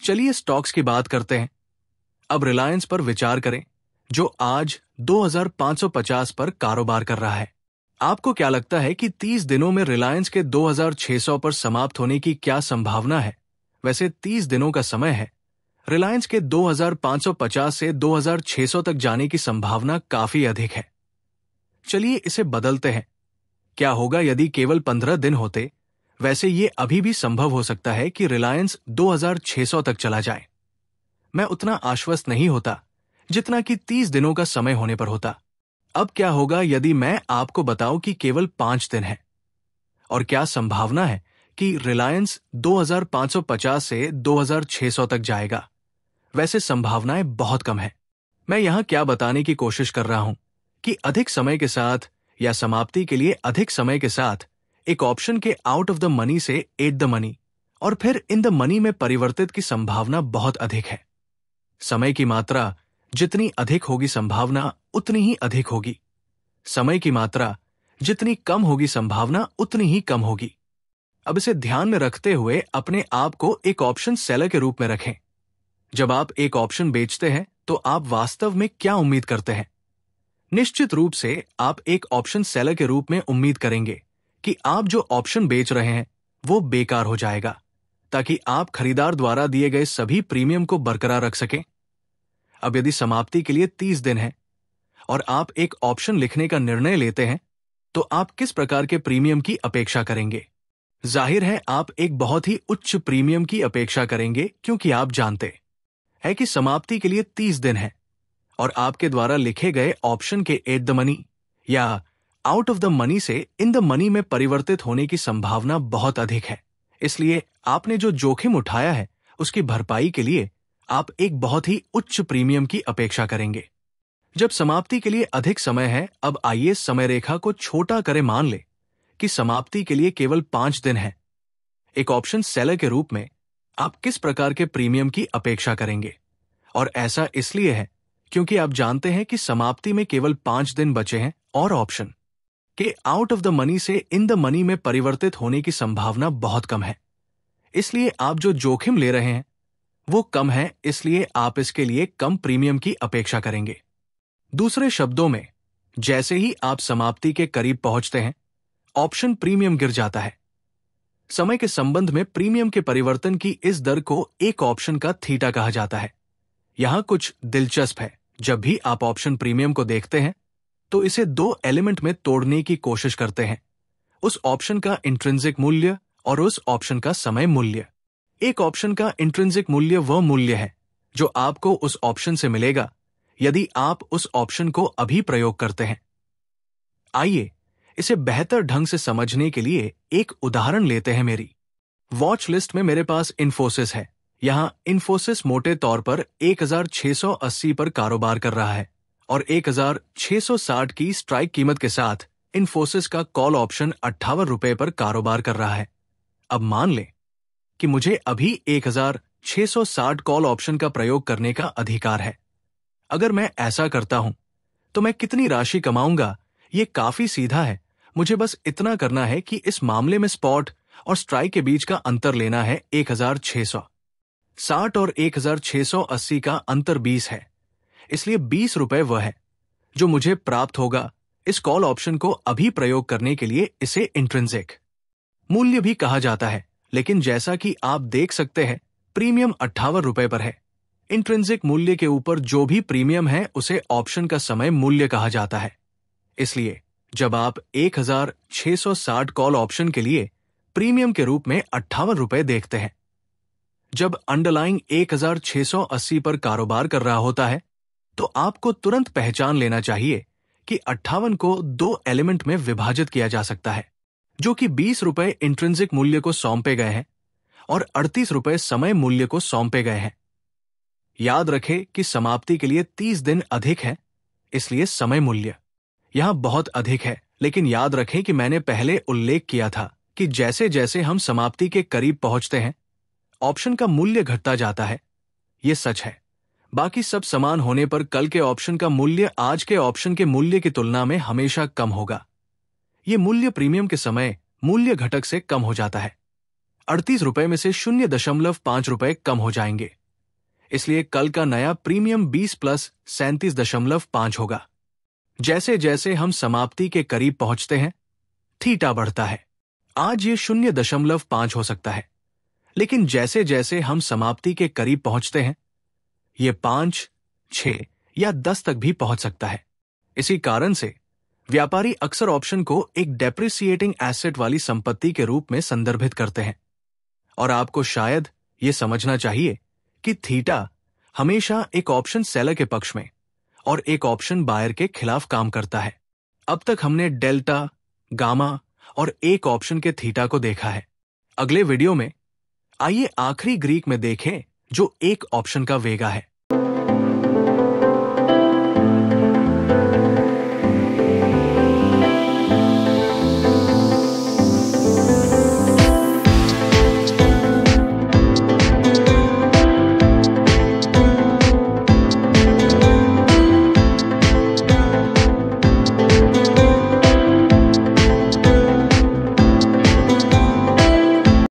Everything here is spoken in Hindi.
चलिए स्टॉक्स की बात करते हैं। अब रिलायंस पर विचार करें, जो आज 2550 पर कारोबार कर रहा है। आपको क्या लगता है कि 30 दिनों में रिलायंस के 2600 पर समाप्त होने की क्या संभावना है? वैसे 30 दिनों का समय है। रिलायंस के 2550 से 2600 तक जाने की संभावना काफी अधिक है। चलिए इसे बदलते हैं। क्या होगा यदि केवल 15 दिन होते? वैसे ये अभी भी संभव हो सकता है कि रिलायंस 2600 तक चला जाए। मैं उतना आश्वस्त नहीं होता जितना कि 30 दिनों का समय होने पर होता। अब क्या होगा यदि मैं आपको बताऊं कि केवल 5 दिन है? और क्या संभावना है कि रिलायंस 2550 से 2600 तक जाएगा? वैसे संभावनाएं बहुत कम है। मैं यहां क्या बताने की कोशिश कर रहा हूं कि अधिक समय के साथ या समाप्ति के लिए अधिक समय के साथ एक ऑप्शन के आउट ऑफ द मनी से एट द मनी और फिर इन द मनी में परिवर्तित की संभावना बहुत अधिक है। समय की मात्रा जितनी अधिक होगी संभावना उतनी ही अधिक होगी। समय की मात्रा जितनी कम होगी संभावना उतनी ही कम होगी। अब इसे ध्यान में रखते हुए अपने आप को एक ऑप्शन सेलर के रूप में रखें। जब आप एक ऑप्शन बेचते हैं तो आप वास्तव में क्या उम्मीद करते हैं? निश्चित रूप से आप एक ऑप्शन सेलर के रूप में उम्मीद करेंगे कि आप जो ऑप्शन बेच रहे हैं वो बेकार हो जाएगा, ताकि आप खरीदार द्वारा दिए गए सभी प्रीमियम को बरकरार रख सकें। अब यदि समाप्ति के लिए 30 दिन है और आप एक ऑप्शन लिखने का निर्णय लेते हैं, तो आप किस प्रकार के प्रीमियम की अपेक्षा करेंगे? जाहिर है आप एक बहुत ही उच्च प्रीमियम की अपेक्षा करेंगे, क्योंकि आप जानते हैं कि समाप्ति के लिए 30 दिन है और आपके द्वारा लिखे गए ऑप्शन के एट द मनी या आउट ऑफ द मनी से इन द मनी में परिवर्तित होने की संभावना बहुत अधिक है। इसलिए आपने जो जोखिम उठाया है उसकी भरपाई के लिए आप एक बहुत ही उच्च प्रीमियम की अपेक्षा करेंगे। जब समाप्ति के लिए अधिक समय है, अब आइए समय रेखा को छोटा करे मान ले कि समाप्ति के लिए केवल 5 दिन है। एक ऑप्शन सेलर के रूप में आप किस प्रकार के प्रीमियम की अपेक्षा करेंगे? और ऐसा इसलिए है क्योंकि आप जानते हैं कि समाप्ति में केवल 5 दिन बचे हैं और ऑप्शन के आउट ऑफ द मनी से इन द मनी में परिवर्तित होने की संभावना बहुत कम है। इसलिए आप जो जोखिम ले रहे हैं वो कम है, इसलिए आप इसके लिए कम प्रीमियम की अपेक्षा करेंगे। दूसरे शब्दों में, जैसे ही आप समाप्ति के करीब पहुंचते हैं, ऑप्शन प्रीमियम गिर जाता है। समय के संबंध में प्रीमियम के परिवर्तन की इस दर को एक ऑप्शन का थीटा कहा जाता है। यहां कुछ दिलचस्प है। जब भी आप ऑप्शन प्रीमियम को देखते हैं तो इसे 2 एलिमेंट में तोड़ने की कोशिश करते हैं, उस ऑप्शन का इंट्रिंसिक मूल्य और उस ऑप्शन का समय मूल्य। एक ऑप्शन का इंट्रिंसिक मूल्य वह मूल्य है जो आपको उस ऑप्शन से मिलेगा यदि आप उस ऑप्शन को अभी प्रयोग करते हैं। आइए इसे बेहतर ढंग से समझने के लिए एक उदाहरण लेते हैं। मेरी वॉच लिस्ट में मेरे पास इन्फोसिस है। यहां इन्फोसिस मोटे तौर पर 1680 पर कारोबार कर रहा है और 1660 की स्ट्राइक कीमत के साथ इन्फोसिस का कॉल ऑप्शन 58 रुपए पर कारोबार कर रहा है। अब मान लें कि मुझे अभी 1660 कॉल ऑप्शन का प्रयोग करने का अधिकार है। अगर मैं ऐसा करता हूं तो मैं कितनी राशि कमाऊंगा? ये काफी सीधा है। मुझे बस इतना करना है कि इस मामले में स्पॉट और स्ट्राइक के बीच का अंतर लेना है 1660 और 1680 का अंतर 20 है। इसलिए 20 रुपए वह है जो मुझे प्राप्त होगा इस कॉल ऑप्शन को अभी प्रयोग करने के लिए। इसे इंट्रिंसिक मूल्य भी कहा जाता है, लेकिन जैसा कि आप देख सकते हैं प्रीमियम 58 रुपए पर है। इंट्रिंसिक मूल्य के ऊपर जो भी प्रीमियम है उसे ऑप्शन का समय मूल्य कहा जाता है। इसलिए जब आप 1660 कॉल ऑप्शन के लिए प्रीमियम के रूप में 58 रुपए देखते हैं, जब अंडरलाइंग 1680 पर कारोबार कर रहा होता है, तो आपको तुरंत पहचान लेना चाहिए कि 58 को 2 एलिमेंट में विभाजित किया जा सकता है, जो कि 20 रुपए इंट्रिंसिक मूल्य को सौंपे गए हैं और 38 रुपए समय मूल्य को सौंपे गए हैं। याद रखें कि समाप्ति के लिए 30 दिन अधिक है, इसलिए समय मूल्य यहां बहुत अधिक है। लेकिन याद रखें कि मैंने पहले उल्लेख किया था कि जैसे जैसे हम समाप्ति के करीब पहुंचते हैं, ऑप्शन का मूल्य घटता जाता है। यह सच है। बाकी सब समान होने पर कल के ऑप्शन का मूल्य आज के ऑप्शन के मूल्य की तुलना में हमेशा कम होगा। यह मूल्य प्रीमियम के समय मूल्य घटक से कम हो जाता है। ₹38 में से 0.5 कम हो जाएंगे। इसलिए कल का नया प्रीमियम 20 प्लस 37.5 होगा। जैसे जैसे हम समाप्ति के करीब पहुंचते हैं, थीटा बढ़ता है। आज ये 0.5 हो सकता है, लेकिन जैसे जैसे हम समाप्ति के करीब पहुंचते हैं, ये 5, 6 या 10 तक भी पहुंच सकता है। इसी कारण से व्यापारी अक्सर ऑप्शन को एक डेप्रिसिएटिंग एसेट वाली संपत्ति के रूप में संदर्भित करते हैं। और आपको शायद ये समझना चाहिए कि थीटा हमेशा एक ऑप्शन सेलर के पक्ष में और एक ऑप्शन बायर के खिलाफ काम करता है। अब तक हमने डेल्टा, गामा और एक ऑप्शन के थीटा को देखा है। अगले वीडियो में आइए आखिरी ग्रीक में देखें जो एक ऑप्शन का वेगा है।